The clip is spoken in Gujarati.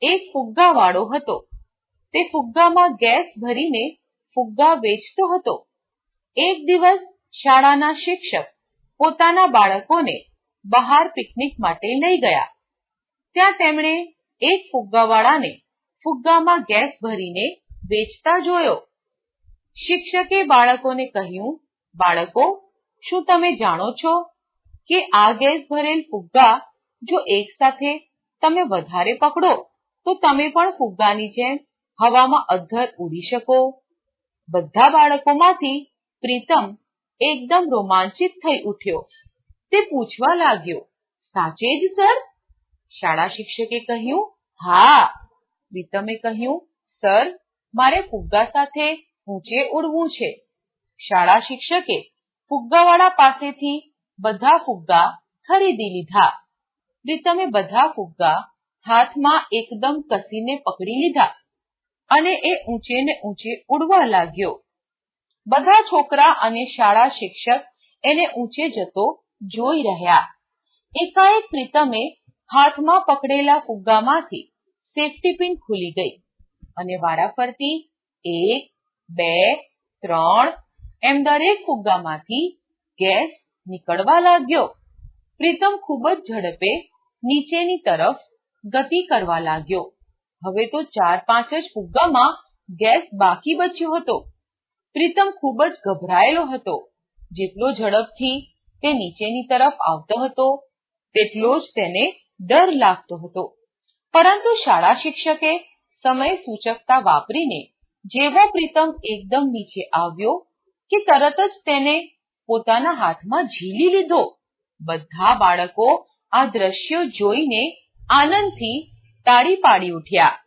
એક ફુગ્ગાવાળો હતો. તે ફુગ્ગામાં ગેસ ભરીને ફુગ્ગા વેચતો હતો. એક દિવસ શાળાના શિક્ષક પોતાના બાળકોને બહાર પિકનિક માટે લઈ ગયા. ત્યાં તેમણે એક ફુગ્ગાવાળાને ફુગ્ગામાં ગેસ ભરીને વેચતા જોયો. શિક્ષકે બાળકોને કહ્યું, બાળકો, શું તમે જાણો છો કે આ ગેસ ભરેલ ફુગ્ગા જો એક સાથે તમે વધારે પકડો તો તમે પણ ફુગ્ગાની જેમ હવામાં અધ્ધર ઉડી શકો? બધા બાળકોમાંથી પ્રીતમ એકદમ રોમાંચિત થઈ ઉઠ્યો. તે પૂછવા લાગ્યો, સાચે જ સર? શાળા શિક્ષકે કહ્યું, હા. પ્રીતમે કહ્યું, સર, મારે ફુગ્ગા સાથે ઊંચે ઉડવું છે. શાળા શિક્ષકે ફુગ્ગાવાળા પાસેથી બધા ફુગ્ગા ખરીદી લીધા. પ્રીતમે બધા ફુગ્ગા હાથમાં એકદમ કસીને પકડી લીધા અને એ ઊંચે ને ઊંચે ઉડવા લાગ્યો. બધા છોકરા અને શાળા શિક્ષક એને ઊંચે જતો જોઈ રહ્યા. એકાએક પ્રીતમે હાથમાં પકડેલા ફુગ્ગામાંથી સેફ્ટી પિન ખુલી ગઈ અને વારાફરતી 1, 2, 3 એમ દરેક ફુગ્ગામાંથી ગેસ નીકળવા લાગ્યો. પ્રીતમ ખૂબ જ ઝડપે નીચેની તરફ ગતિ કરવા લાગ્યો. હવે તો 4-5 જ ફુગ્ગામાં ગેસ બાકી બચ્યો હતો. પ્રીતમ ખૂબ જ ગભરાયેલો હતો. જેટલો ઝડપથી તે નીચેની તરફ આવતો હતો તેટલો જ તેને ડર લાગતો હતો. પરંતુ શાળા શિક્ષકે સમય સૂચકતા વાપરીને જેવો પ્રીતમ એકદમ નીચે આવ્યો કે તરત જ તેને પોતાના હાથમાં ઝીલી લીધો. બધા બાળકો આ દ્રશ્યો જોઈને આનંદથી તાળી પાડી ઉઠ્યા.